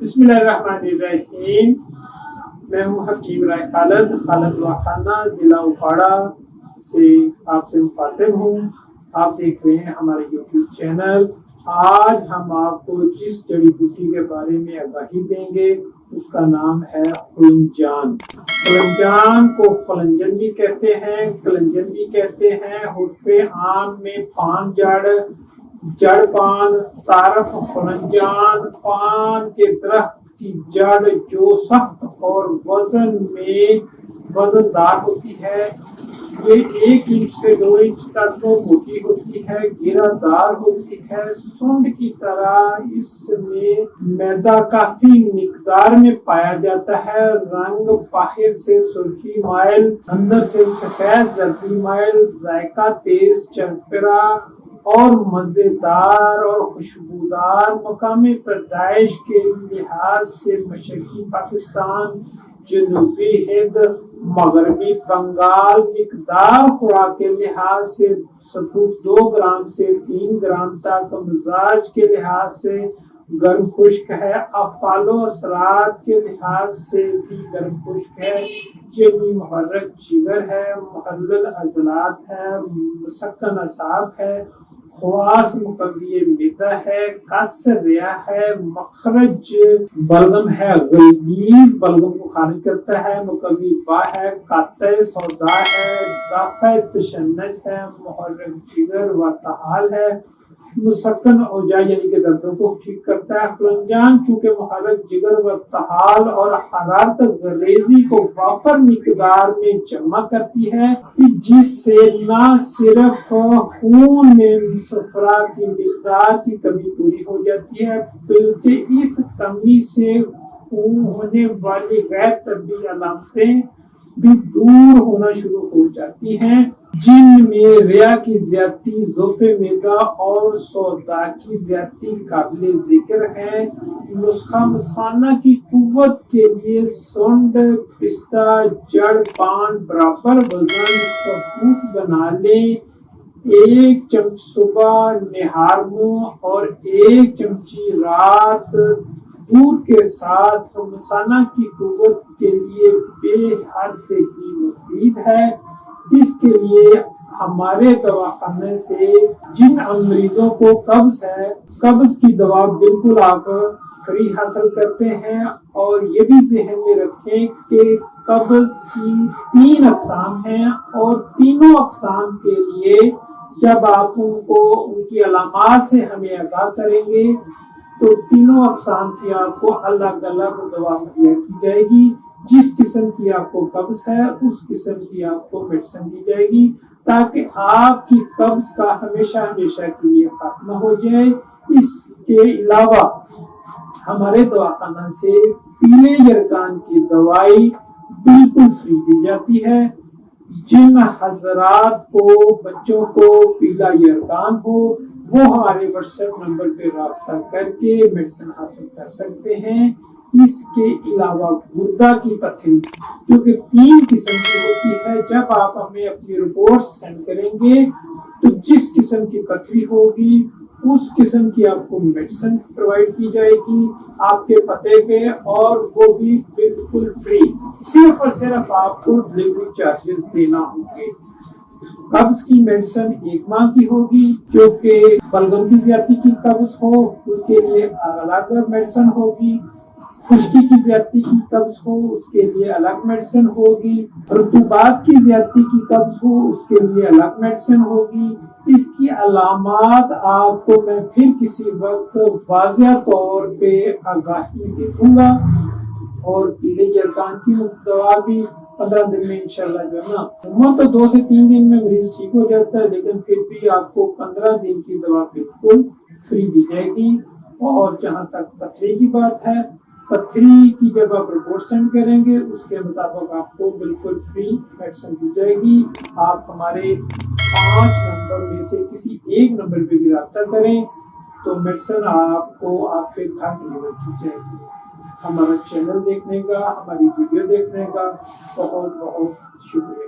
بسم اللہ الرحمن الرحیم۔ میں ہوں حکیم رائے خالد دواخانہ ضلع اپاڑہ سے آپ سے مخاطب ہوں۔ آپ دیکھ رہے ہیں ہمارے یوٹیوب چینل۔ آج ہم آپ کو جس جڑی بوٹی کے بارے میں آگاہی دیں گے اس کا نام ہے خلنجان۔ خلنجان کو خلنجن بھی کہتے ہیں، کلنجن بھی کہتے ہیں۔ حرف عام میں پان جڑ پان، تعارف خلنجان پان کے درخت کی جڑ جو سخت اور وزن دار ہوتی ہے۔ یہ 1 انچ سے 2 انچ تک موٹی ہوتی ہے، گھیرا دار ہوتی ہے، سونڈ کی طرح۔ اس میں میدا کافی مقدار میں پایا جاتا ہے۔ رنگ باہر سے سرخی مائل، اندر سے سفید زردی مائل، ذائقہ تیز چرپرا اور مزیدار اور خوشبودار۔ مقام پیدائش کے لحاظ سے مشرقی پاکستان، جنوبی ہند، مغربی بنگال۔ مقدار خوراک کے لحاظ سے سطوح 2 گرام سے 3 گرام تک۔ مزاج کے لحاظ سے گرم خشک ہے۔ افعال و اثرات کے لحاظ سے بھی گرم خشک ہے۔ یہ محرک جگر ہے، محلل عضلات ہے، مسکن اعصاب ہے، خواص مقوی معدہ ہے، قص ریا ہے، مخرج بلغم ہے، غلیظ بلغم کو خارج کرتا ہے، مقوی با ہے، قاطع سودا ہے، دافع تشنج ہے، محرک جگر و تحال ہے، مسکن اوجاع یعنی کہ دردوں کو ٹھیک کرتا ہے۔ خلنجان چونکہ محرک جگر و تحال اور حرارت غلیظی کو وافر مقدار میں جمع کرتی ہے، جس سے نہ صرف خون میں صفرا کی مقدار کی کمی پوری ہو جاتی ہے بلکہ اس کمی سے ہونے والی غیر طبی علامتیں بھی دور ہونا شروع ہو جاتی ہیں، جن میں ریا کی زیادتی، ضعف معدہ اور سودا کی زیادتی قابل ذکر ہے۔ نسخہ مثانہ کی قوت کے لیے سونڈ، پستہ، جڑ پان برابر وزن ثبوت بنا لیں۔ 1 چمچ صبح نہار منہ اور 1 چمچی رات دودھ کے ساتھ مثانہ کی قوت کے لیے بے حد ہی مفید ہے۔ اس کے لیے ہمارے دواخانے سے جن مریضوں کو قبض ہے، قبض کی دوا بالکل آپ فری حاصل کرتے ہیں۔ اور یہ بھی ذہن میں رکھیں کہ قبض کی 3 اقسام ہیں اور تینوں اقسام کے لیے جب آپ ان کی علامات سے ہمیں آگاہ کریں گے تو تینوں اقسام کی آپ کو الگ الگ دوا مہیا کی جائے گی۔ جس قسم کی آپ کو قبض ہے اس قسم کی آپ کو میڈیسن دی جائے گی تاکہ آپ کی قبض کا ہمیشہ کے لیے خاتمہ ہو جائے۔ اس کے علاوہ ہمارے دواخانہ سے پیلے یرقان کی دوائی بالکل فری دی جاتی ہے۔ جن حضرات کو بچوں کو پیلا یرقان ہو وہ ہمارے واٹس ایپ نمبر پہ رابطہ کر کے میڈیسن حاصل کر سکتے ہیں۔ اس کے علاوہ گردہ کی پتھری جو کہ 3 قسم کی ہوتی ہے، جب آپ ہمیں اپنی رپورٹ سینڈ کریں گے تو جس قسم کی پتھری ہوگی اس قسم کی آپ کو میڈیسن پرووائڈ کی جائے گی آپ کے پتے پہ، اور وہ بھی بالکل فری۔ صرف اور صرف آپ کو ڈلیوری چارجز دینا ہوں گے۔ قبض کی میڈیسن 1 ماہ کی ہوگی، جو کہ بلغم کی زیادتی کی قبض ہو اس کے لیے الگ میڈیسن ہوگی، خشکی کی زیادتی کی قبض ہو اس کے لیے الگ میڈیسن ہوگی، رطوبات کی زیادتی کی قبض ہو اس کے لیے الگ میڈیسن ہوگی۔ اس کی علامات آپ کو میں پھر کسی وقت واضح طور پہ آگاہی دے دوں گا، اور پیلے یرقان کی دوا بھی 15 دن میں انشاءاللہ جو ہے نا، عموماً تو 2 سے 3 دن میں مریض ٹھیک ہو جاتا ہے، لیکن پھر بھی آپ کو 15 دن کی دوا بالکل فری دی جائے گی۔ اور جہاں تک پتھری کی بات ہے، پتھری کی جب آپ رپورٹ سینڈ کریں گے اس کے مطابق آپ کو بالکل فری میڈیسن دی جائے گی۔ آپ ہمارے 5 نمبر میں سے کسی ایک نمبر پہ بھی رابطہ کریں تو میڈیسن آپ کو آپ کے گھر ڈلیور کی جائے گی۔ ہمارا چینل دیکھنے کا، ہماری ویڈیو دیکھنے کا بہت بہت شکریہ۔